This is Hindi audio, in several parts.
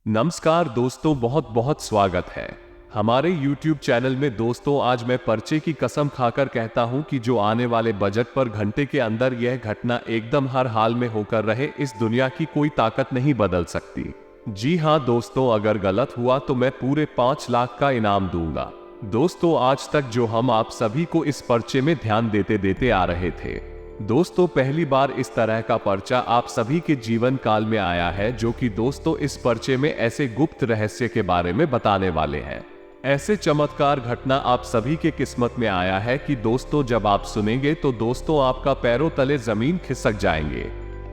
नमस्कार दोस्तों, बहुत बहुत स्वागत है हमारे YouTube चैनल में। दोस्तों, आज मैं पर्चे की कसम खाकर कहता हूं कि जो आने वाले बजट पर घंटे के अंदर यह घटना एकदम हर हाल में होकर रहे, इस दुनिया की कोई ताकत नहीं बदल सकती। जी हां दोस्तों, अगर गलत हुआ तो मैं पूरे 5 लाख का इनाम दूंगा। दोस्तों, आज तक जो हम आप सभी को इस पर्चे में ध्यान देते देते आ रहे थे, दोस्तों पहली बार इस तरह का पर्चा आप सभी के जीवन काल में आया है, जो कि दोस्तों इस पर्चे में ऐसे गुप्त रहस्य के बारे में बताने वाले हैं। ऐसे चमत्कार घटना आप सभी के किस्मत में आया है कि दोस्तों जब आप सुनेंगे तो दोस्तों आपका पैरों तले जमीन खिसक जाएंगे।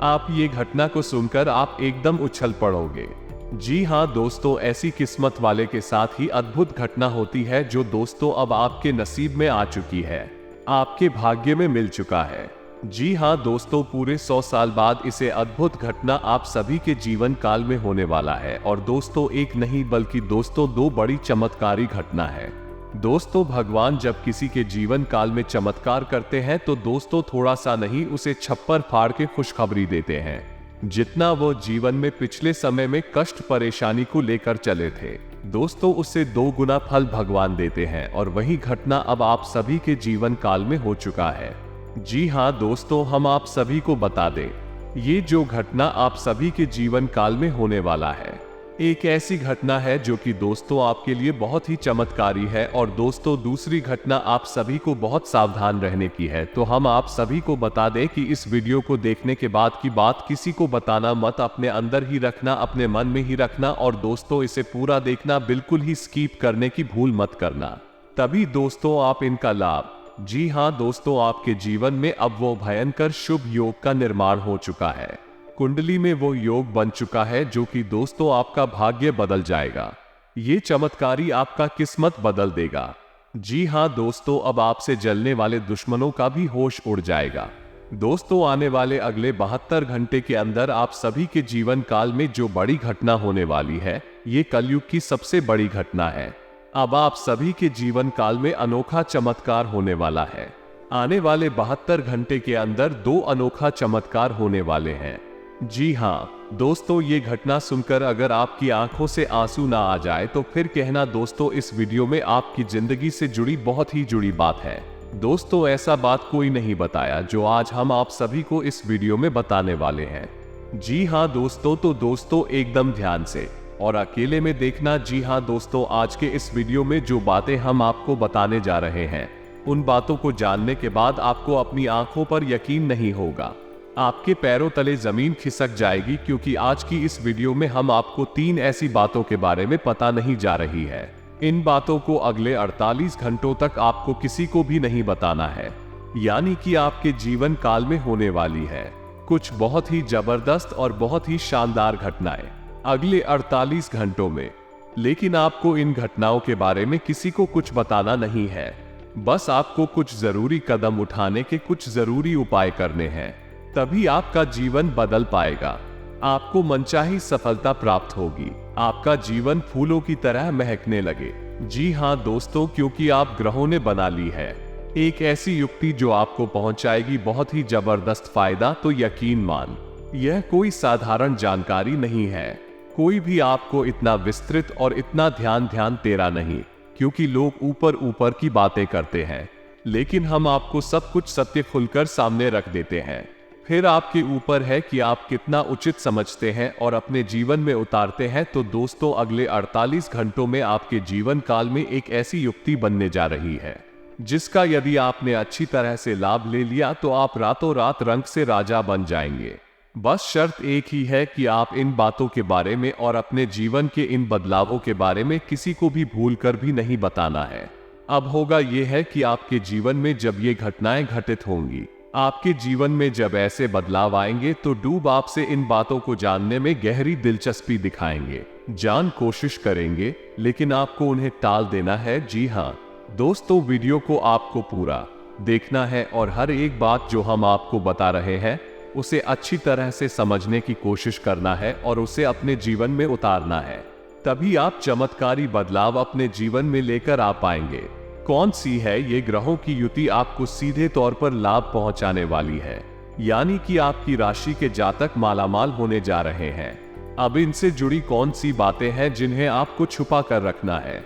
आप ये घटना को सुनकर आप एकदम उछल पड़ोगे। जी हाँ दोस्तों, ऐसी किस्मत वाले के साथ ही अद्भुत घटना होती है जो दोस्तों अब आपके नसीब में आ चुकी है, आपके भाग्य में मिल चुका है। जी हाँ दोस्तों, पूरे 100 साल बाद इसे अद्भुत घटना आप सभी के जीवन काल में होने वाला है। और दोस्तों एक नहीं बल्कि दोस्तों 2 बड़ी चमत्कारी घटना है। दोस्तों भगवान जब किसी के जीवन काल में चमत्कार करते हैं तो दोस्तों थोड़ा सा नहीं, उसे छप्पर फाड़ के खुशखबरी देते हैं। जितना वो जीवन में पिछले समय में कष्ट परेशानी को लेकर चले थे, दोस्तों उससे 2 गुना फल भगवान देते हैं। और वही घटना अब आप सभी के जीवन काल में हो चुका है। जी हाँ दोस्तों, हम आप सभी को बता दें, ये जो घटना आप सभी के जीवन काल में होने वाला है, एक ऐसी घटना है जो कि दोस्तों आपके लिए बहुत ही चमत्कारी है। और दोस्तों दूसरी घटना आप सभी को बहुत सावधान रहने की है। तो हम आप सभी को बता दें कि इस वीडियो को देखने के बाद की बात किसी को बताना मत, अपने अंदर ही रखना, अपने मन में ही रखना। और दोस्तों इसे पूरा देखना, बिल्कुल ही स्किप करने की भूल मत करना, तभी दोस्तों आप इनका लाभ। जी हाँ दोस्तों, आपके जीवन में अब वो भयंकर शुभ योग का निर्माण हो चुका है। कुंडली में वो योग बन चुका है जो कि दोस्तों आपका भाग्य बदल जाएगा। ये चमत्कारी आपका किस्मत बदल देगा। जी हाँ दोस्तों, अब आपसे जलने वाले दुश्मनों का भी होश उड़ जाएगा। दोस्तों आने वाले अगले 72 घंटे के अंदर आप सभी के जीवन काल में जो बड़ी घटना होने वाली है, ये कलयुग की सबसे बड़ी घटना है। अब आप सभी के जीवन काल में अनोखा चमत्कार होने वाला है। आने वाले 72 घंटे के अंदर 2 अनोखा चमत्कार होने वाले हैं। जी हाँ दोस्तों, ये घटना सुनकर अगर आपकी आंखों से आंसू ना आ जाए तो फिर कहना दोस्तों, इस वीडियो में आपकी जिंदगी से जुड़ी बहुत ही जुड़ी बात है। दोस्तों ऐसा बात कोई नहीं बताया जो आज हम आप सभी को इस वीडियो में बताने वाले हैं। जी हाँ दोस्तों, तो दोस्तों एकदम ध्यान से और अकेले में देखना। जी हाँ दोस्तों, आज के इस वीडियो में जो बातें हम आपको बताने जा रहे हैं, उन बातों को जानने के बाद आपको अपनी आंखों पर यकीन नहीं होगा, आपके पैरों तले जमीन खिसक जाएगी। क्योंकि आज की इस वीडियो में हम आपको 3 ऐसी बातों के बारे में पता नहीं जा रही है। इन बातों को अगले 48 घंटों तक आपको किसी को भी नहीं बताना है, यानी कि आपके जीवन काल में होने वाली है कुछ बहुत ही जबरदस्त और बहुत ही शानदार घटनाएं अगले 48 घंटों में। लेकिन आपको इन घटनाओं के बारे में किसी को कुछ बताना नहीं है, बस आपको कुछ जरूरी कदम उठाने के कुछ जरूरी उपाय करने हैं, तभी आपका जीवन बदल पाएगा। आपको मनचाही सफलता प्राप्त होगी, आपका जीवन फूलों की तरह महकने लगे। जी हाँ दोस्तों, क्योंकि आप ग्रहों ने बना ली है एक ऐसी युक्ति जो आपको पहुंचाएगी बहुत ही जबरदस्त फायदा। तो यकीन मान, यह कोई साधारण जानकारी नहीं है। कोई भी आपको इतना विस्तृत और इतना ध्यान तेरा नहीं, क्योंकि लोग ऊपर ऊपर की बातें करते हैं, लेकिन हम आपको सब कुछ सत्य खुलकर सामने रख देते हैं। फिर आपके ऊपर है कि आप कितना उचित समझते हैं और अपने जीवन में उतारते हैं। तो दोस्तों अगले 48 घंटों में आपके जीवन काल में एक ऐसी युक्ति बनने जा रही है, जिसका यदि आपने अच्छी तरह से लाभ ले लिया तो आप रातों रात रंग से राजा बन जाएंगे। बस शर्त एक ही है कि आप इन बातों के बारे में और अपने जीवन के इन बदलावों के बारे में किसी को भी भूल कर भी नहीं बताना है। अब होगा यह है कि आपके जीवन में जब ये घटनाएं घटित होंगी, आपके जीवन में जब ऐसे बदलाव आएंगे, तो डूब आपसे इन बातों को जानने में गहरी दिलचस्पी दिखाएंगे, जान कोशिश करेंगे, लेकिन आपको उन्हें टाल देना है। जी हाँ दोस्तों, वीडियो को आपको पूरा देखना है और हर एक बात जो हम आपको बता रहे हैं उसे अच्छी तरह से समझने की कोशिश करना है और उसे अपने जीवन में उतारना है, तभी आप चमत्कारी बदलाव अपने जीवन में लेकर आ पाएंगे। कौन सी है ये ग्रहों की युति आपको सीधे तौर पर लाभ पहुंचाने वाली है, यानी कि आपकी राशि के जातक मालामाल होने जा रहे हैं। अब इनसे जुड़ी कौन सी बातें हैं जिन्हें आपको छुपा कर रखना है,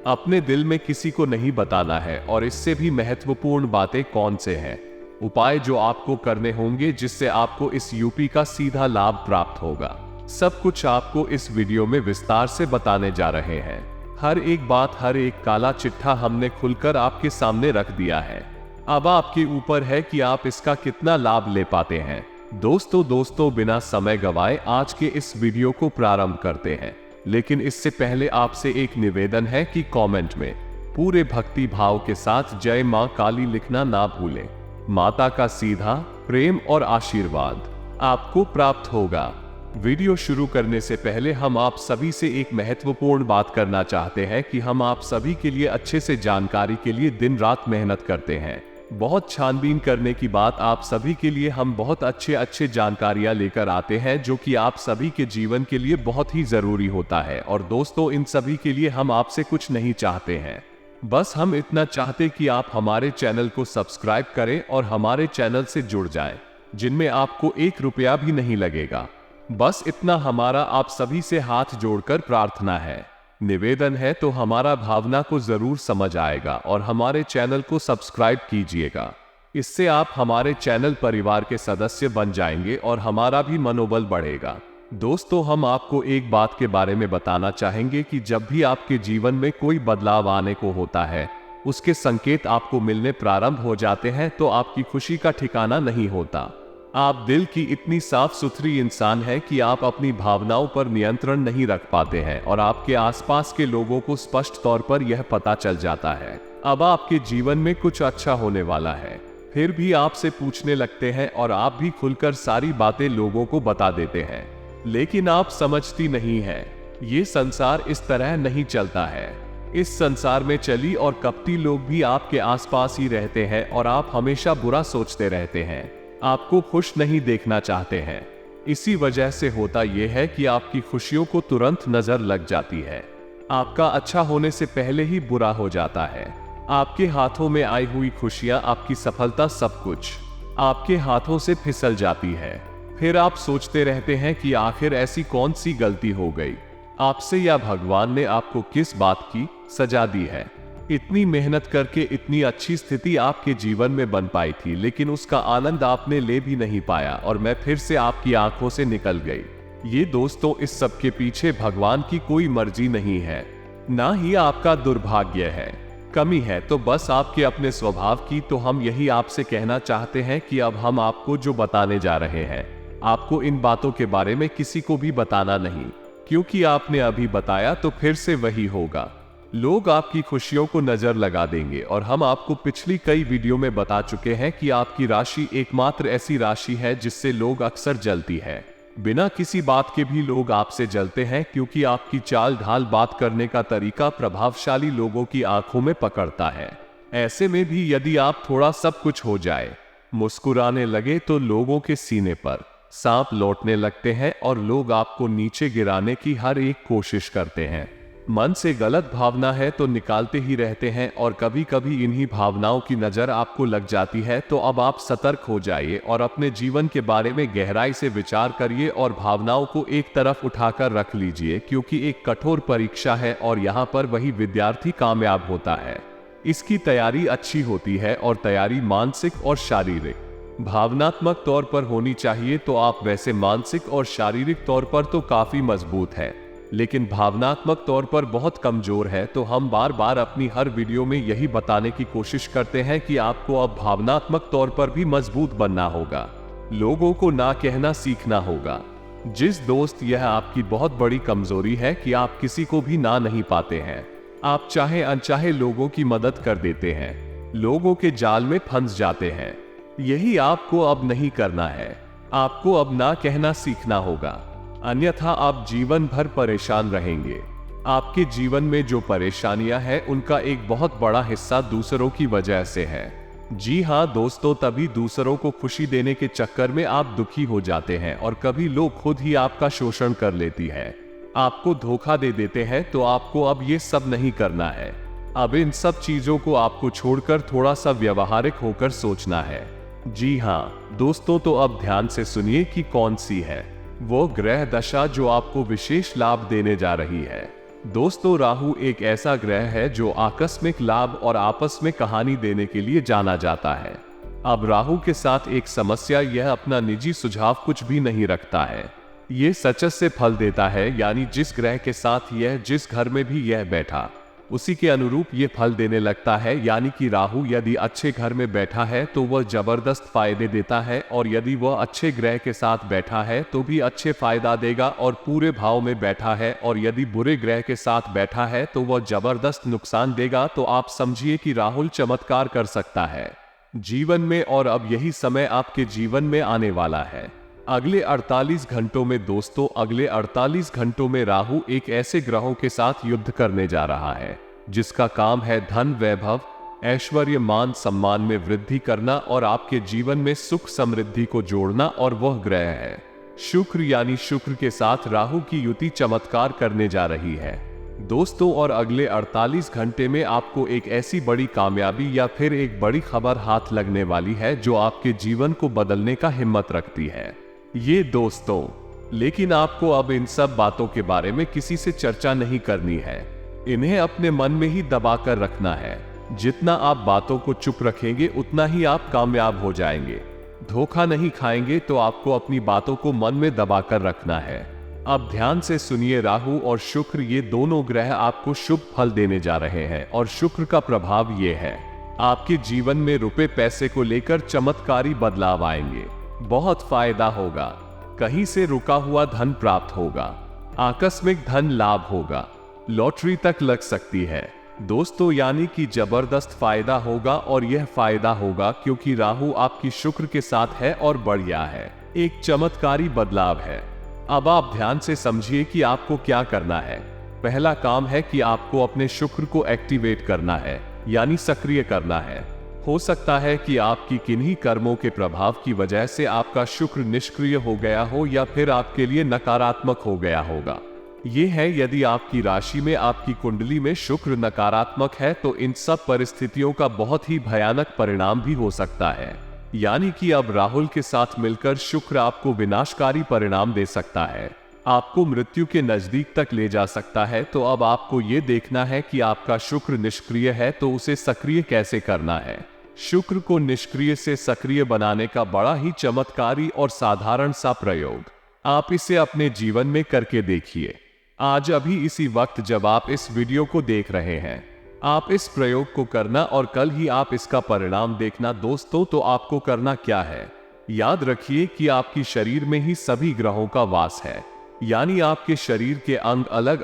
अपने दिल में किसी को नहीं बताना है, और इससे भी महत्वपूर्ण बातें कौन से हैं, उपाय जो आपको करने होंगे जिससे आपको इस यूपी का सीधा लाभ प्राप्त होगा, सब कुछ आपको इस वीडियो में विस्तार से बताने जा रहे हैं। हर एक बात, हर एक काला चिट्ठा हमने खुलकर आपके सामने रख दिया है। अब आपके ऊपर है कि आप इसका कितना लाभ ले पाते हैं। दोस्तों बिना समय गवाए आज के इस वीडियो को प्रारंभ करते हैं, लेकिन इससे पहले आपसे एक निवेदन है कि कमेंट में पूरे भक्ति भाव के साथ जय मां काली लिखना ना भूलें। माता का सीधा प्रेम और आशीर्वाद आपको प्राप्त होगा। वीडियो शुरू करने से पहले हम आप सभी से एक महत्वपूर्ण बात करना चाहते हैं कि हम आप सभी के लिए अच्छे से जानकारी के लिए दिन रात मेहनत करते हैं। बहुत छानबीन करने की बात, आप सभी के लिए हम बहुत अच्छे जानकारियां लेकर आते हैं जो कि आप सभी के जीवन के लिए बहुत ही जरूरी होता है। और दोस्तों, इन सभी के लिए हम आपसे कुछ नहीं चाहते हैं, बस हम इतना चाहते कि आप हमारे चैनल को सब्सक्राइब करें और हमारे चैनल से जुड़ जाएं, जिनमें आपको 1 रुपया भी नहीं लगेगा। बस इतना हमारा आप सभी से हाथ जोड़कर प्रार्थना है, निवेदन है, तो हमारा भावना को जरूर समझ आएगा और हमारे चैनल को सब्सक्राइब कीजिएगा। इससे आप हमारे चैनल परिवार के सदस्य बन जाएंगे और हमारा भी मनोबल बढ़ेगा। दोस्तों, हम आपको एक बात के बारे में बताना चाहेंगे कि जब भी आपके जीवन में कोई बदलाव आने को होता है, उसके संकेत आपको मिलने प्रारंभ हो जाते हैं, तो आपकी खुशी का ठिकाना नहीं होता। आप दिल की इतनी साफ सुथरी इंसान है कि आप अपनी भावनाओं पर नियंत्रण नहीं रख पाते हैं और आपके आसपास के लोगों को स्पष्ट तौर पर यह पता चल जाता है अब आपके जीवन में कुछ अच्छा होने वाला है। फिर भी आपसे पूछने लगते हैं और आप भी खुलकर सारी बातें लोगों को बता देते हैं, लेकिन आप समझती नहीं है, ये संसार इस तरह नहीं चलता है। इस संसार में चली और कपटी लोग भी आपके आसपास ही रहते हैं और आप हमेशा बुरा सोचते रहते हैं, आपको खुश नहीं देखना चाहते हैं। इसी वजह से होता यह है कि आपकी खुशियों को तुरंत नजर लग जाती है, आपका अच्छा होने से पहले ही बुरा हो जाता है। आपके हाथों में आई हुई खुशियां, आपकी सफलता, सब कुछ आपके हाथों से फिसल जाती है। फिर आप सोचते रहते हैं कि आखिर ऐसी कौन सी गलती हो गई आपसे, या भगवान ने आपको किस बात की सजा दी है। इतनी मेहनत करके इतनी अच्छी स्थिति आपके जीवन में बन पाई थी, लेकिन उसका आनंद आपने ले भी नहीं पाया और मैं फिर से आपकी आंखों से निकल गई। ये दोस्तों, इस सब के पीछे भगवान की कोई मर्जी नहीं है, ना ही आपका दुर्भाग्य है, कमी है तो बस आपके अपने स्वभाव की। तो हम यही आपसे कहना चाहते हैं कि अब हम आपको जो बताने जा रहे हैं, आपको इन बातों के बारे में किसी को भी बताना नहीं, क्योंकि आपने अभी बताया तो फिर से वही होगा, लोग आपकी खुशियों को नजर लगा देंगे। और हम आपको पिछली कई वीडियो में बता चुके हैं कि आपकी राशि एकमात्र ऐसी राशि है जिससे लोग अक्सर जलती है, बिना किसी बात के भी लोग आपसे जलते हैं, क्योंकि आपकी चाल ढाल, बात करने का तरीका प्रभावशाली लोगों की आंखों में पकड़ता है। ऐसे में भी यदि आप थोड़ा सब कुछ हो जाए, मुस्कुराने लगे, तो लोगों के सीने पर सांप लौटने लगते हैं और लोग आपको नीचे गिराने की हर एक कोशिश करते हैं। मन से गलत भावना है तो निकालते ही रहते हैं और कभी कभी इन्हीं भावनाओं की नजर आपको लग जाती है। तो अब आप सतर्क हो जाइए और अपने जीवन के बारे में गहराई से विचार करिए और भावनाओं को एक तरफ उठाकर रख लीजिए, क्योंकि एक कठोर परीक्षा है और यहाँ पर वही विद्यार्थी कामयाब होता है। इसकी तैयारी अच्छी होती है और तैयारी मानसिक और शारीरिक, भावनात्मक तौर पर होनी चाहिए। तो आप वैसे मानसिक और शारीरिक तौर पर तो काफी मजबूत है, लेकिन भावनात्मक तौर पर बहुत कमजोर है। तो हम बार बार अपनी हर वीडियो में यही बताने की कोशिश करते हैं कि आपको अब भावनात्मक तौर पर भी मजबूत बनना होगा, लोगों को ना कहना सीखना होगा। जिस दोस्त, यह आपकी बहुत बड़ी कमजोरी है कि आप किसी को भी ना नहीं पाते हैं, आप चाहे अनचाहे लोगों की मदद कर देते हैं, लोगों के जाल में फंस जाते हैं। यही आपको अब नहीं करना है, आपको अब ना कहना सीखना होगा, अन्यथा आप जीवन भर परेशान रहेंगे। आपके जीवन में जो परेशानियां हैं, उनका एक बहुत बड़ा हिस्सा दूसरों की वजह से है। जी हाँ दोस्तों, तभी दूसरों को खुशी देने के चक्कर में आप दुखी हो जाते हैं और कभी लोग खुद ही आपका शोषण कर लेती है, आपको धोखा दे देते हैं। तो आपको अब ये सब नहीं करना है। अब इन सब चीजों को आपको छोड़कर थोड़ा सा व्यवहारिक होकर सोचना है। जी हाँ दोस्तों, तो अब ध्यान से सुनिए कि कौन सी है वो ग्रह दशा जो आपको विशेष लाभ देने जा रही है। दोस्तों, राहु एक ऐसा ग्रह है जो आकस्मिक लाभ और आपस में कहानी देने के लिए जाना जाता है। अब राहु के साथ एक समस्या, यह अपना निजी सुझाव कुछ भी नहीं रखता है। ये सचस से फल देता है, यानी जिस ग्रह के साथ यह जिस घर में भी यह बैठा उसी के अनुरूप ये फल देने लगता है। यानी कि राहु यदि अच्छे घर में बैठा है तो वह जबरदस्त फायदे देता है, और यदि वह अच्छे ग्रह के साथ बैठा है तो भी अच्छे फायदा देगा और पूरे भाव में बैठा है, और यदि बुरे ग्रह के साथ बैठा है तो वह जबरदस्त नुकसान देगा। तो आप समझिए कि राहु चमत्कार कर सकता है जीवन में, और अब यही समय आपके जीवन में आने वाला है अगले 48 घंटों में। दोस्तों, अगले 48 घंटों में राहु एक ऐसे ग्रहों के साथ युद्ध करने जा रहा है जिसका काम है धन, वैभव, ऐश्वर्य, मान सम्मान में वृद्धि करना और आपके जीवन में सुख समृद्धि को जोड़ना। और वह ग्रह है शुक्र, यानी शुक्र के साथ राहु की युति चमत्कार करने जा रही है दोस्तों। और अगले 48 घंटे में आपको एक ऐसी बड़ी कामयाबी या फिर एक बड़ी खबर हाथ लगने वाली है जो आपके जीवन को बदलने का हिम्मत रखती है ये दोस्तों। लेकिन आपको अब इन सब बातों के बारे में किसी से चर्चा नहीं करनी है, इन्हें अपने मन में ही दबा कर रखना है। जितना आप बातों को चुप रखेंगे उतना ही आप कामयाब हो जाएंगे। धोखा नहीं खाएंगे तो आपको अपनी बातों को मन में दबा कर रखना है। अब ध्यान से सुनिए, राहु और शुक्र ये दोनों ग्रह आपको शुभ फल देने जा रहे हैं, और शुक्र का प्रभाव ये है आपके जीवन में रुपए पैसे को लेकर चमत्कारी बदलाव आएंगे। बहुत फायदा होगा, कहीं से रुका हुआ धन प्राप्त होगा, आकस्मिक धन लाभ होगा, लॉटरी तक लग सकती है दोस्तों। यानी कि जबरदस्त फायदा होगा, और यह फायदा होगा क्योंकि राहु आपकी शुक्र के साथ है और बढ़िया है, एक चमत्कारी बदलाव है। अब आप ध्यान से समझिए कि आपको क्या करना है। पहला काम है कि आपको अपने शुक्र को एक्टिवेट करना है, यानी सक्रिय करना है। हो सकता है कि आपकी किन्हीं कर्मों के प्रभाव की वजह से आपका शुक्र निष्क्रिय हो गया हो या फिर आपके लिए नकारात्मक हो गया होगा। ये है, यदि आपकी राशि में, आपकी कुंडली में शुक्र नकारात्मक है तो इन सब परिस्थितियों का बहुत ही भयानक परिणाम भी हो सकता है। यानी कि अब राहुल के साथ मिलकर शुक्र आपको विनाशकारी परिणाम दे सकता है, आपको मृत्यु के नजदीक तक ले जा सकता है। तो अब आपको ये देखना है कि आपका शुक्र निष्क्रिय है तो उसे सक्रिय कैसे करना है। शुक्र को निष्क्रिय से सक्रिय बनाने का बड़ा ही चमत्कारी और साधारण सा प्रयोग, आप इसे अपने जीवन में करके देखिए। आज अभी इसी वक्त जब आप इस वीडियो को देख रहे हैं, आप इस प्रयोग को करना और कल ही आप इसका परिणाम देखना दोस्तों। तो आपको करना क्या है, याद रखिए कि आपकी शरीर में ही सभी ग्रहों का वास है, यानी आपके शरीर के अंग अलग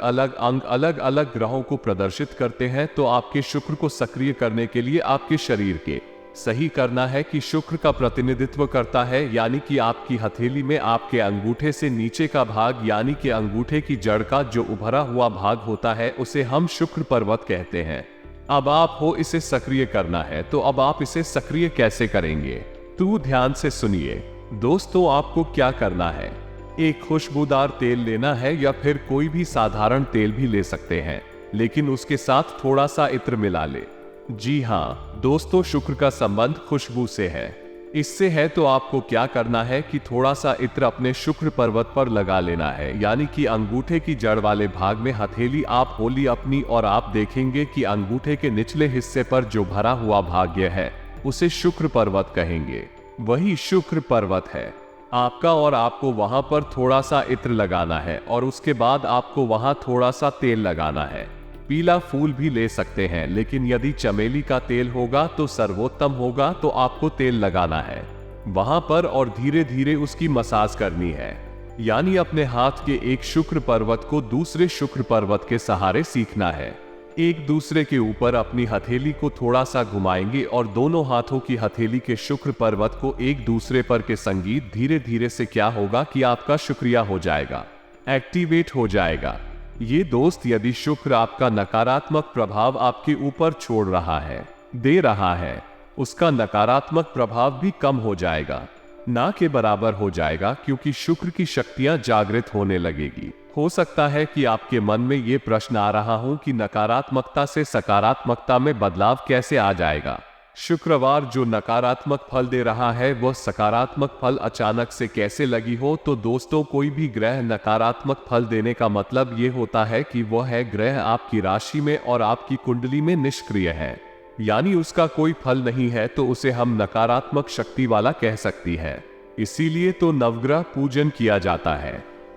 अलग ग्रहों को प्रदर्शित करते हैं। तो आपके शुक्र को सक्रिय करने के लिए आपके शरीर के सही करना है कि शुक्र का प्रतिनिधित्व करता है, यानी कि आपकी हथेली में आपके अंगूठे से नीचे का भाग, यानी कि अंगूठे की जड़ का जो उभरा हुआ भाग होता है, उसे हम शुक्र पर्वत कहते हैं। अब आप हो इसे सक्रिय करना है, तो अब आप इसे सक्रिय कैसे करेंगे, तो ध्यान से सुनिए दोस्तों। आपको क्या करना है, एक खुशबूदार तेल लेना है, या फिर कोई भी साधारण तेल भी ले सकते हैं, लेकिन उसके साथ थोड़ा सा इत्र मिला ले। जी हाँ दोस्तों, शुक्र का संबंध खुशबू से है। इससे है तो आपको क्या करना है कि थोड़ा सा इत्र अपने शुक्र पर्वत पर लगा लेना है, यानी कि अंगूठे की जड़ वाले भाग में हथेली आप होली अपनी, और आप देखेंगे कि अंगूठे के निचले हिस्से पर जो भरा हुआ भाग्य है उसे शुक्र पर्वत कहेंगे। वही शुक्र पर्वत है आपका, और आपको वहां पर थोड़ा सा इत्र लगाना है, और उसके बाद आपको वहां थोड़ा सा तेल लगाना है। पीला फूल भी ले सकते हैं, लेकिन यदि चमेली का तेल होगा तो सर्वोत्तम होगा। तो आपको तेल लगाना है वहां पर और धीरे धीरे उसकी मसाज करनी है, यानी अपने हाथ के एक शुक्र पर्वत को दूसरे शुक्र पर्वत के सहारे सीखना है। एक दूसरे के ऊपर अपनी हथेली को थोड़ा सा घुमाएंगे और दोनों हाथों की हथेली के शुक्र पर्वत को एक दूसरे पर के संगीत धीरे धीरे से क्या होगा कि आपका शुक्रिया हो जाएगा, एक्टिवेट हो जाएगा। ये दोस्त, यदि शुक्र आपका नकारात्मक प्रभाव आपके ऊपर छोड़ रहा है, दे रहा है, उसका नकारात्मक प्रभाव भी कम हो जाएगा, ना के बराबर हो जाएगा, क्योंकि शुक्र की शक्तियां जागृत होने लगेगी। हो सकता है कि आपके मन में ये प्रश्न आ रहा हो कि नकारात्मकता से सकारात्मकता में बदलाव कैसे आ जाएगा। शुक्रवार जो नकारात्मक फल दे रहा है वह सकारात्मक फल अचानक से कैसे लगी हो। तो दोस्तों, कोई भी ग्रह नकारात्मक फल देने का मतलब ये होता है कि वह है ग्रह आपकी राशि में और आपकी कुंडली में निष्क्रिय है, यानी उसका कोई फल नहीं है, तो उसे हम नकारात्मक शक्ति वाला कह सकती है। इसीलिए तो नवग्रह पूजन किया जाता है।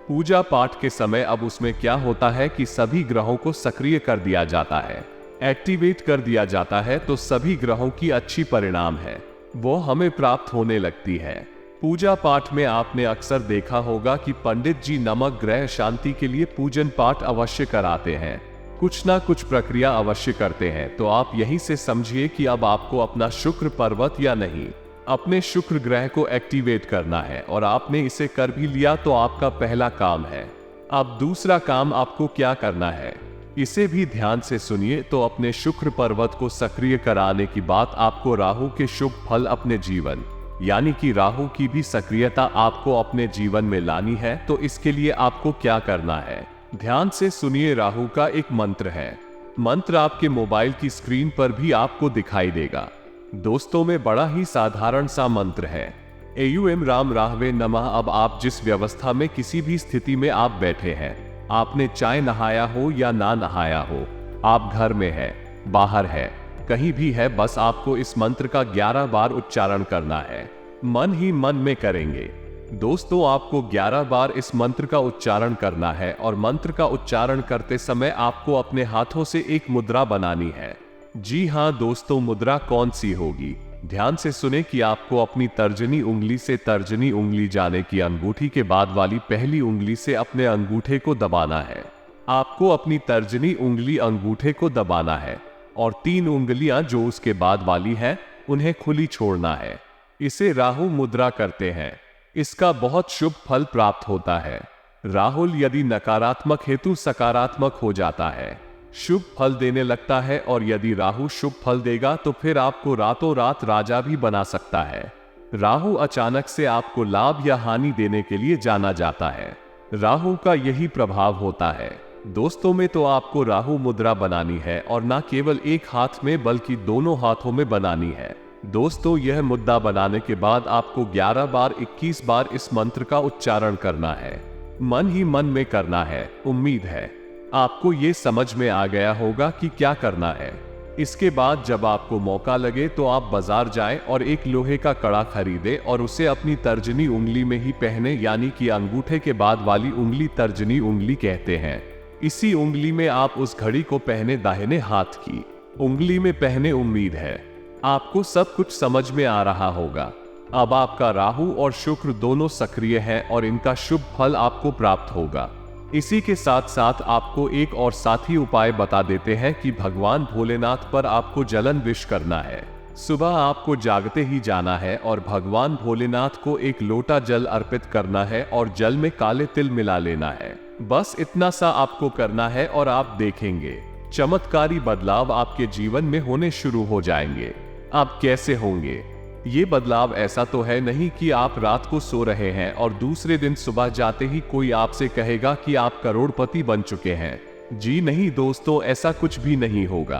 पूजा पाठ के समय अब उसमें क्या होता है कि सभी ग्रहों को सक्रिय कर दिया जाता है, एक्टिवेट कर दिया जाता है, तो सभी ग्रहों की अच्छी परिणाम है वो हमें प्राप्त होने लगती है। पूजा पाठ में आपने अक्सर देखा होगा कि पंडित जी नमक ग्रह शांति के लिए पूजन पाठ अवश्य कराते हैं, कुछ ना कुछ प्रक्रिया अवश्य करते हैं। तो आप यहीं से समझिए कि अब आपको अपना शुक्र पर्वत या नहीं, अपने शुक्र ग्रह को एक्टिवेट करना है, और आपने इसे कर भी लिया तो आपका पहला काम है। अब दूसरा काम आपको क्या करना है, इसे भी ध्यान से सुनिए। तो अपने शुक्र पर्वत को सक्रिय कराने की बात, आपको राहु के शुभ फल अपने जीवन, यानी कि राहु की भी सक्रियता आपको अपने जीवन में लानी है। तो इसके लिए आपको क्या करना है, ध्यान से सुनिए। राहु का एक मंत्र है, मंत्र आपके मोबाइल की स्क्रीन पर भी आपको दिखाई देगा। दोस्तों में बड़ा ही साधारण सा मंत्र है, एयुएम राम राहवे नमः। अब आप जिस व्यवस्था में किसी भी स्थिति में आप बैठे हैं, आपने चाय नहाया हो या ना नहाया हो, आप घर में है, बाहर है, कहीं भी है, बस आपको इस मंत्र का 11 बार उच्चारण करना है, मन ही मन में करेंगे। दोस्तों, आपको 11 बार इस मंत्र का उच्चारण करना है, और मंत्र का उच्चारण करते समय आपको अपने हाथों से एक मुद्रा बनानी है। जी हाँ दोस्तों, मुद्रा कौन सी होगी, ध्यान से सुने कि आपको अपनी तर्जनी उंगली से तर्जनी उंगली जाने की अंगूठी के बाद वाली पहली उंगली से अपने अंगूठे को दबाना है। आपको अपनी तर्जनी उंगली अंगूठे को दबाना है, और 3 उंगलियां जो उसके बाद वाली हैं उन्हें खुली छोड़ना है। इसे राहु मुद्रा कहते हैं। इसका बहुत शुभ फल प्राप्त होता है। राहुल यदि नकारात्मक हेतु सकारात्मक हो जाता है, शुभ फल देने लगता है, और यदि राहु शुभ फल देगा तो फिर आपको रातों रात राजा भी बना सकता है। राहु अचानक से आपको लाभ या हानि देने के लिए जाना जाता है। राहु का यही प्रभाव होता है। दोस्तों में तो आपको राहु मुद्रा बनानी है, और ना केवल एक हाथ में बल्कि दोनों हाथों में बनानी है। दोस्तों, यह मुद्दा बनाने के बाद आपको 11 बार 21 बार इस मंत्र का उच्चारण करना है, मन ही मन में करना है। उम्मीद है आपको ये समझ में आ गया होगा कि क्या करना है। इसके बाद जब आपको मौका लगे तो आप बाजार जाएं और एक लोहे का कड़ा खरीदें और उसे अपनी तर्जनी उंगली में ही पहने, यानी कि अंगूठे के बाद वाली उंगली तर्जनी उंगली कहते हैं। इसी उंगली में आप उस घड़ी को पहने, दाहिने हाथ की उंगली में पहने। उम्मीद है आपको सब कुछ समझ में आ रहा होगा। अब आपका राहु और शुक्र दोनों सक्रिय हैं और इनका शुभ फल आपको प्राप्त होगा। इसी के साथ साथ आपको एक और साथी उपाय बता देते हैं कि भगवान भोलेनाथ पर आपको जलन विश करना है। सुबह आपको जागते ही जाना है और भगवान भोलेनाथ को एक लोटा जल अर्पित करना है और जल में काले तिल मिला लेना है। बस इतना सा आपको करना है और आप देखेंगे चमत्कारी बदलाव आपके जीवन में होने शुरू हो जाएंगे। आप कैसे होंगे? ये बदलाव ऐसा तो है नहीं कि आप रात को सो रहे हैं और दूसरे दिन सुबह जाते ही कोई आपसे कहेगा कि आप करोड़पति बन चुके हैं। जी नहीं दोस्तों, ऐसा कुछ भी नहीं होगा।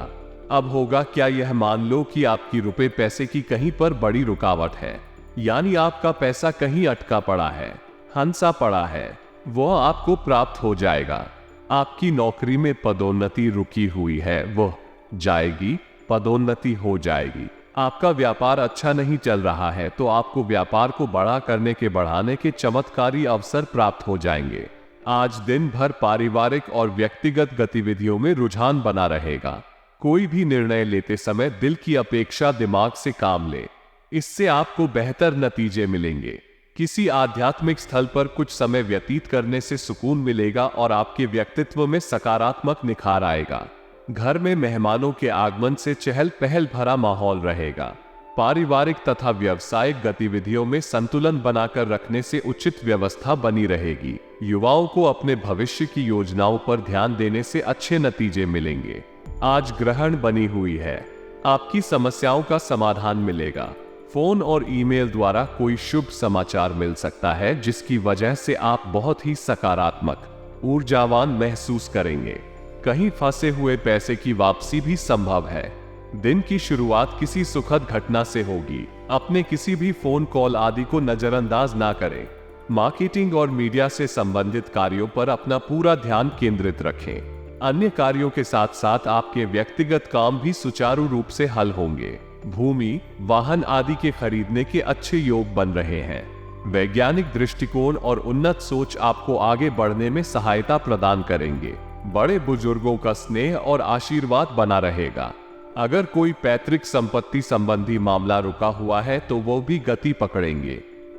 अब होगा क्या, यह मान लो कि आपकी रुपए पैसे की कहीं पर बड़ी रुकावट है, यानी आपका पैसा कहीं अटका पड़ा है, हंसा पड़ा है, वह आपको प्राप्त हो जाएगा। आपकी नौकरी में पदोन्नति रुकी हुई है, वह जाएगी, पदोन्नति हो जाएगी। आपका व्यापार अच्छा नहीं चल रहा है तो आपको व्यापार को बड़ा करने के बढ़ाने के चमत्कारी अवसर प्राप्त हो जाएंगे। आज दिन भर पारिवारिक और व्यक्तिगत गतिविधियों में रुझान बना रहेगा। कोई भी निर्णय लेते समय दिल की अपेक्षा दिमाग से काम ले, इससे आपको बेहतर नतीजे मिलेंगे। किसी आध्यात्मिक स्थल पर कुछ समय व्यतीत करने से सुकून मिलेगा और आपके व्यक्तित्व में सकारात्मक निखार आएगा। घर में मेहमानों के आगमन से चहल पहल भरा माहौल रहेगा। पारिवारिक तथा व्यावसायिक गतिविधियों में संतुलन बनाकर रखने से उचित व्यवस्था बनी रहेगी। युवाओं को अपने भविष्य की योजनाओं पर ध्यान देने से अच्छे नतीजे मिलेंगे। आज ग्रहण बनी हुई है, आपकी समस्याओं का समाधान मिलेगा। फोन और ईमेल द्वारा कोई शुभ समाचार मिल सकता है जिसकी वजह से आप बहुत ही सकारात्मक, ऊर्जावान महसूस करेंगे। कहीं फंसे हुए पैसे की वापसी भी संभव है। दिन की शुरुआत किसी सुखद घटना से होगी। अपने किसी भी फोन कॉल आदि को नजरअंदाज ना करें। मार्केटिंग और मीडिया से संबंधित कार्यों पर अपना पूरा ध्यान केंद्रित रखें। अन्य कार्यों के साथ साथ आपके व्यक्तिगत काम भी सुचारू रूप से हल होंगे। भूमि, वाहन आदि के खरीदने के अच्छे योग बन रहे हैं। वैज्ञानिक दृष्टिकोण और उन्नत सोच आपको आगे बढ़ने में सहायता प्रदान करेंगे। बड़े बुजुर्गों का स्नेह और आशीर्वाद बना रहेगा। अगर कोई पैतृक संपत्ति संबंधी मामला रुका हुआ है तो वो भी गति पकड़ेंगे।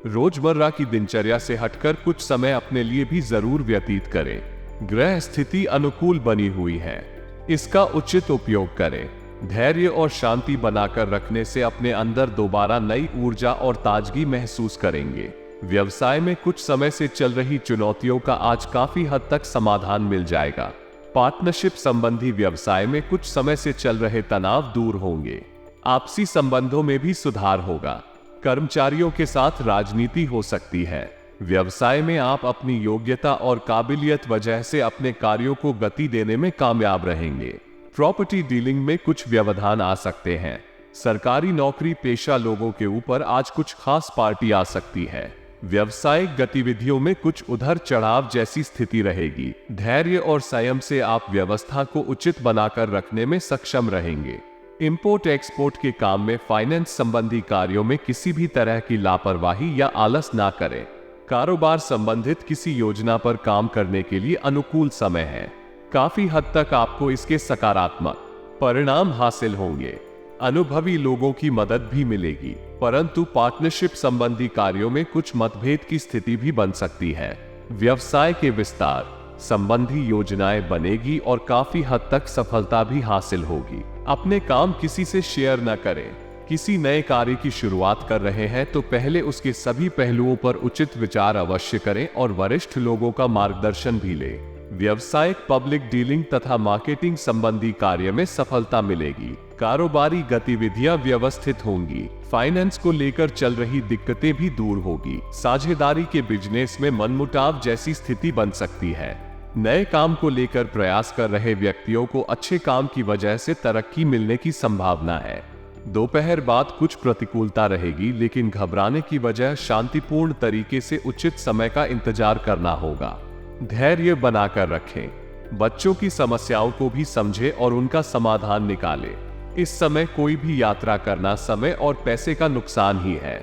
रोजमर्रा की दिनचर्या से हटकर कुछ समय अपने लिए भी जरूर व्यतीत करें। ग्रह स्थिति अनुकूल बनी हुई है, इसका उचित उपयोग करें। धैर्य और शांति बनाकर रखने से अपने अंदर दोबारा नई ऊर्जा और ताजगी महसूस करेंगे। व्यवसाय में कुछ समय से चल रही चुनौतियों का आज काफी हद तक समाधान मिल जाएगा। पार्टनरशिप संबंधी व्यवसाय में कुछ समय से चल रहे तनाव दूर होंगे। आपसी संबंधों में भी सुधार होगा। कर्मचारियों के साथ राजनीति हो सकती है। व्यवसाय में आप अपनी योग्यता और काबिलियत वजह से अपने कार्यों को गति देने में कामयाब रहेंगे। प्रॉपर्टी डीलिंग में कुछ व्यवधान आ सकते हैं। सरकारी नौकरी पेशा लोगों के ऊपर आज कुछ खास पार्टी आ सकती है। व्यवसायिक गतिविधियों में कुछ उधर चढ़ाव जैसी स्थिति रहेगी। धैर्य और संयम से आप व्यवस्था को उचित बनाकर रखने में सक्षम रहेंगे। इंपोर्ट एक्सपोर्ट के काम में फाइनेंस संबंधी कार्यों में किसी भी तरह की लापरवाही या आलस ना करें। कारोबार संबंधित किसी योजना पर काम करने के लिए अनुकूल समय है। काफी हद तक आपको इसके सकारात्मक परिणाम हासिल होंगे। अनुभवी लोगों की मदद भी मिलेगी, परंतु पार्टनरशिप संबंधी कार्यों में कुछ मतभेद की स्थिति भी बन सकती है। व्यवसाय के विस्तार संबंधी योजनाएं बनेगी और काफी हद तक सफलता भी हासिल होगी। अपने काम किसी से शेयर न करें। किसी नए कार्य की शुरुआत कर रहे हैं तो पहले उसके सभी पहलुओं पर उचित विचार अवश्य करें और वरिष्ठ लोगों का मार्गदर्शन भी लें। व्यवसायिक पब्लिक डीलिंग तथा मार्केटिंग संबंधी कार्य में सफलता मिलेगी। कारोबारी गतिविधियां व्यवस्थित होंगी। फाइनेंस को लेकर चल रही दिक्कतें भी दूर होगी। साझेदारी के बिजनेस में मनमुटाव जैसी स्थिति बन सकती है। नए काम को लेकर प्रयास कर रहे व्यक्तियों को अच्छे काम की वजह से तरक्की मिलने की संभावना है। दोपहर बाद कुछ प्रतिकूलता रहेगी, लेकिन घबराने की वजह शांतिपूर्ण तरीके से उचित समय का इंतजार करना होगा। धैर्य बनाकर रखें। बच्चों की समस्याओं को भी समझें और उनका समाधान निकालें। इस समय कोई भी यात्रा करना समय और पैसे का नुकसान ही है।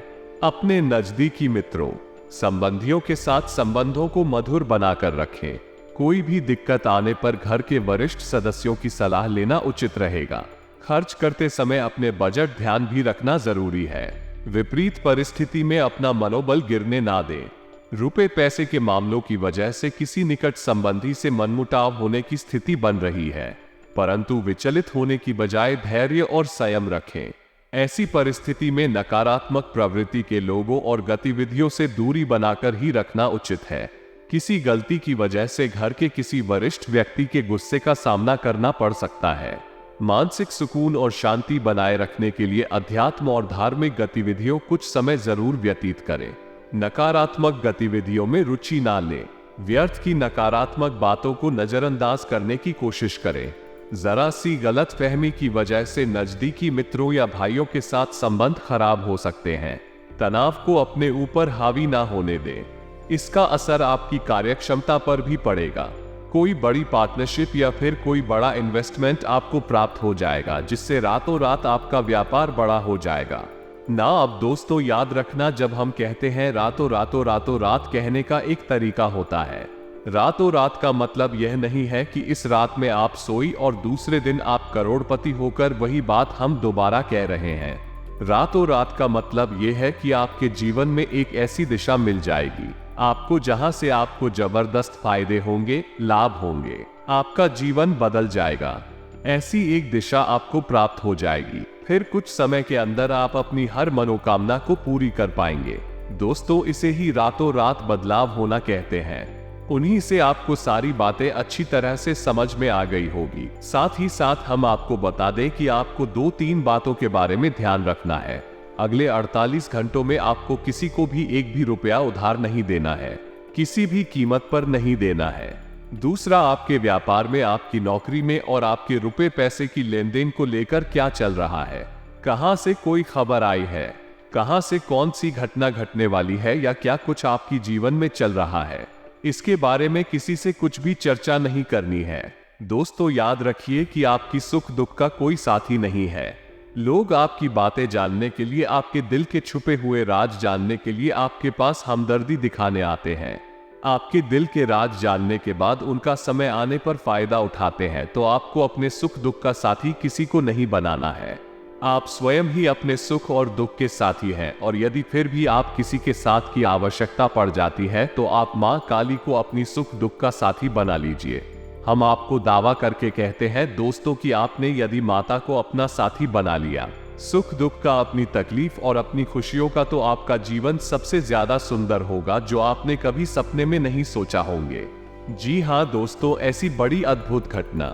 अपने नजदीकी मित्रों, संबंधियों के साथ संबंधों को मधुर बनाकर रखें। कोई भी दिक्कत आने पर घर के वरिष्ठ सदस्यों की सलाह लेना उचित रहेगा। खर्च करते समय अपने बजट ध्यान भी रखना जरूरी है। विपरीत परिस्थिति में अपना मनोबल गिरने ना दें। रुपए पैसे के मामलों की वजह से किसी निकट संबंधी से मनमुटाव होने की स्थिति बन रही है, परंतु विचलित होने की बजाय धैर्य और संयम रखें। ऐसी परिस्थिति में नकारात्मक प्रवृत्ति के लोगों और गतिविधियों से दूरी बनाकर ही रखना उचित है। किसी गलती की वजह से घर के किसी वरिष्ठ व्यक्ति के गुस्से का सामना करना पड़ सकता है। मानसिक सुकून और शांति बनाए रखने के लिए अध्यात्म और धार्मिक गतिविधियों कुछ समय जरूर व्यतीत करें। नकारात्मक गतिविधियों में रुचि ना लें। व्यर्थ की नकारात्मक बातों को नजरअंदाज करने की कोशिश करें। जरा सी गलतफहमी की वजह से नजदीकी मित्रों या भाइयों के साथ संबंध खराब हो सकते हैं। तनाव को अपने ऊपर हावी ना होने दें। इसका असर आपकी कार्यक्षमता पर भी पड़ेगा। कोई बड़ी पार्टनरशिप या फिर कोई बड़ा इन्वेस्टमेंट आपको प्राप्त हो जाएगा, जिससे रातों रात आपका व्यापार बड़ा हो जाएगा। ना अब दोस्तों, याद रखना, जब हम कहते हैं रातों रात कहने का एक तरीका होता है। रातों रात का मतलब यह नहीं है कि इस रात में आप सोई और दूसरे दिन आप करोड़पति होकर वही बात हम दोबारा कह रहे हैं। रातों रात का मतलब यह है कि आपके जीवन में एक ऐसी दिशा मिल जाएगी आपको, जहां से आपको जबरदस्त फायदे होंगे, लाभ होंगे, आपका जीवन बदल जाएगा। ऐसी एक दिशा आपको प्राप्त हो जाएगी। फिर कुछ समय के अंदर आप अपनी हर मनोकामना को पूरी कर पाएंगे। दोस्तों, इसे ही रातों रात बदलाव होना कहते हैं। उन्हीं से आपको सारी बातें अच्छी तरह से समझ में आ गई होगी। साथ ही साथ हम आपको बता दें कि आपको 2-3 बातों के बारे में ध्यान रखना है। अगले 48 घंटों में आपको किसी को भी एक भी रुपया उधार नहीं देना है, किसी भी कीमत पर नहीं देना है। दूसरा, आपके व्यापार में, आपकी नौकरी में और आपके रुपए पैसे की लेन देन को लेकर क्या चल रहा है। कहां से कोई खबर आई है, कहां से कौन सी घटना घटने वाली है या क्या कुछ आपकी जीवन में चल रहा है, इसके बारे में किसी से कुछ भी चर्चा नहीं करनी है। दोस्तों, याद रखिए कि आपकी सुख दुख का कोई साथी नहीं है। लोग आपकी बातें जानने के लिए, आपके दिल के छुपे हुए राज जानने के लिए आपके पास हमदर्दी दिखाने आते हैं। आपके दिल के राज जानने के बाद उनका समय आने पर फायदा उठाते हैं। तो आपको अपने सुख दुख का साथी किसी को नहीं बनाना है। आप स्वयं ही अपने सुख और दुख के साथी हैं। और यदि फिर भी आप किसी के साथ की आवश्यकता पड़ जाती है तो आप मां काली को अपनी सुख दुख का साथी बना लीजिए। हम आपको दावा करके कहते हैं दोस्तों कि आपने यदि माता को अपना साथी बना लिया, सुख दुख का, अपनी तकलीफ और अपनी खुशियों का, तो आपका जीवन सबसे ज्यादा सुंदर होगा जो आपने कभी सपने में नहीं सोचा होंगे। जी हाँ दोस्तों, ऐसी बड़ी अद्भुत घटना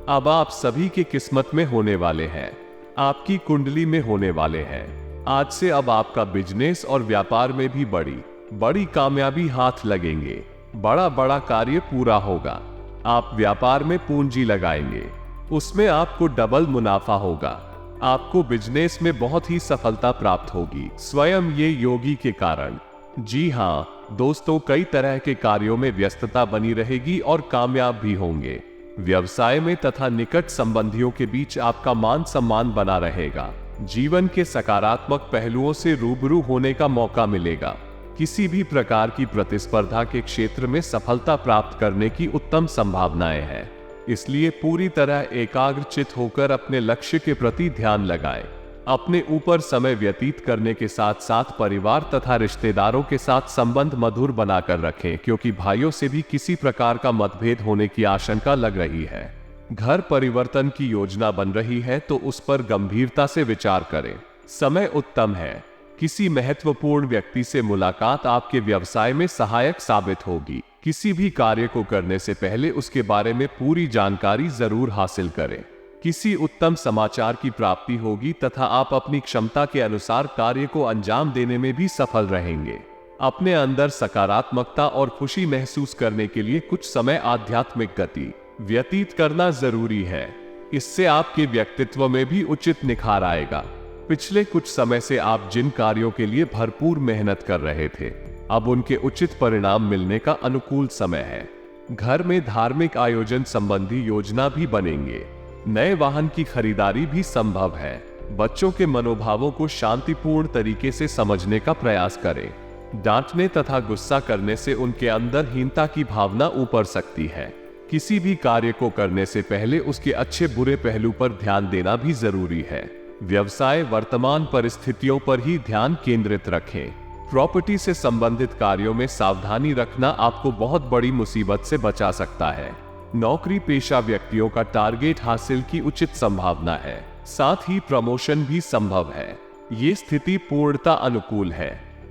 अब आप सभी के किस्मत में होने वाले हैं, आपकी कुंडली में होने वाले हैं। आज से अब आपका बिजनेस और व्यापार में भी बड़ी कामयाबी हाथ लगेंगे। बड़ा कार्य पूरा होगा। आप व्यापार में पूंजी लगाएंगे, उसमें आपको डबल मुनाफा होगा। आपको बिजनेस में बहुत ही सफलता प्राप्त होगी, स्वयं ये योगी के कारण। जी हाँ दोस्तों, कई तरह के कार्यों में व्यस्तता बनी रहेगी और कामयाब भी होंगे। व्यवसाय में तथा निकट संबंधियों के बीच आपका मान सम्मान बना रहेगा। जीवन के सकारात्मक पहलुओं से रूबरू होने का मौका मिलेगा। किसी भी प्रकार की प्रतिस्पर्धा के क्षेत्र में सफलता प्राप्त करने की उत्तम संभावनाएं हैं। इसलिए पूरी तरह एकाग्रचित होकर अपने लक्ष्य के प्रति ध्यान लगाएं। अपने ऊपर समय व्यतीत करने के साथ साथ परिवार तथा रिश्तेदारों के साथ संबंध मधुर बनाकर रखें, क्योंकि भाइयों से भी किसी प्रकार का मतभेद होने की आशंका लग रही है। घर परिवर्तन की योजना बन रही है तो उस पर गंभीरता से विचार करें। समय उत्तम है। किसी महत्वपूर्ण व्यक्ति से मुलाकात आपके व्यवसाय में सहायक साबित होगी। किसी भी कार्य को करने से पहले उसके बारे में पूरी जानकारी जरूर हासिल करें। किसी उत्तम समाचार की प्राप्ति होगी तथा आप अपनी क्षमता के अनुसार कार्य को अंजाम देने में भी सफल रहेंगे। अपने अंदर सकारात्मकता और खुशी महसूस करने के लिए कुछ समय आध्यात्मिक गति व्यतीत करना जरूरी है। इससे आपके व्यक्तित्व में भी उचित निखार आएगा। पिछले कुछ समय से आप जिन कार्यों के लिए भरपूर मेहनत कर रहे थे, अब उनके उचित परिणाम मिलने का अनुकूल समय है। घर में धार्मिक आयोजन संबंधी योजना भी बनेंगे। नए वाहन की खरीदारी भी संभव है। बच्चों के मनोभावों को शांतिपूर्ण तरीके से समझने का प्रयास करें। डांटने तथा गुस्सा करने से उनके अंदर हीनता की भावना ऊपर सकती है। किसी भी कार्य को करने से पहले उसके अच्छे बुरे पहलू पर ध्यान देना भी जरूरी है। व्यवसाय वर्तमान परिस्थितियों पर ही ध्यान केंद्रित रखें। प्रॉपर्टी से संबंधित कार्यों में सावधानी रखना आपको बहुत बड़ी मुसीबत से बचा सकता है। नौकरी पेशा व्यक्तियों का टारगेट हासिल की उचित संभावना है, साथ ही प्रमोशन भी संभव है। ये स्थिति पूर्णता अनुकूल है।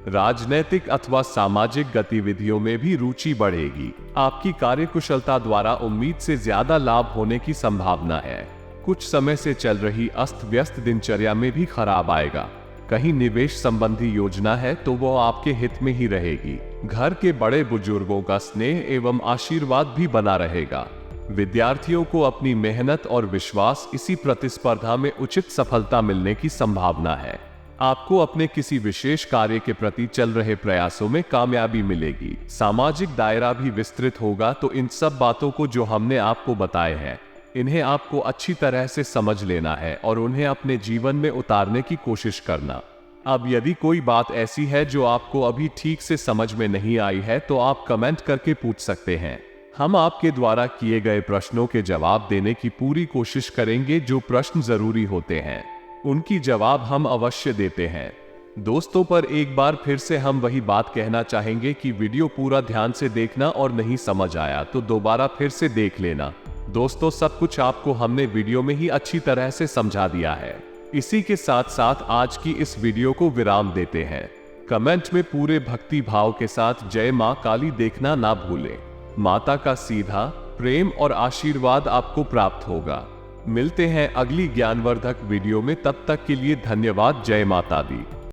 राजनैतिक अथवा सामाजिक गतिविधियों में भी रुचि बढ़ेगी। आपकी कार्यकुशलता द्वारा उम्मीद से ज्यादा लाभ होने की संभावना है। कुछ समय से चल रही अस्त व्यस्त दिनचर्या में भी खराब आएगा। कहीं निवेश संबंधी योजना है तो वो आपके हित में ही रहेगी। घर के बड़े बुजुर्गों का स्नेह एवं आशीर्वाद भी बना रहेगा। विद्यार्थियों को अपनी मेहनत और विश्वास, इसी प्रतिस्पर्धा में उचित सफलता मिलने की संभावना है। आपको अपने किसी विशेष कार्य के प्रति चल रहे प्रयासों में कामयाबी मिलेगी। सामाजिक दायरा भी विस्तृत होगा। तो इन सब बातों को जो हमने आपको बताए हैं, इन्हें आपको अच्छी तरह से समझ लेना है और उन्हें अपने जीवन में उतारने की कोशिश करना। अब यदि कोई बात ऐसी है जो आपको अभी ठीक से समझ में नहीं आई है तो आप कमेंट करके पूछ सकते हैं। हम आपके द्वारा किए गए प्रश्नों के जवाब देने की पूरी कोशिश करेंगे। जो प्रश्न जरूरी होते हैं उनकी जवाब हम अवश्य देते हैं। दोस्तों, पर एक बार फिर से हम वही बात कहना चाहेंगे कि वीडियो पूरा ध्यान से देखना और नहीं समझ आया तो दोबारा फिर से देख लेना। दोस्तों, सब कुछ आपको हमने वीडियो में ही अच्छी तरह से समझा दिया है। इसी के साथ साथ आज की इस वीडियो को विराम देते हैं। कमेंट में पूरे भक्ति भाव के साथ जय मां काली देखना ना भूलें। माता का सीधा प्रेम और आशीर्वाद आपको प्राप्त होगा। मिलते हैं अगली ज्ञानवर्धक वीडियो में। तब तक के लिए धन्यवाद। जय माता दी।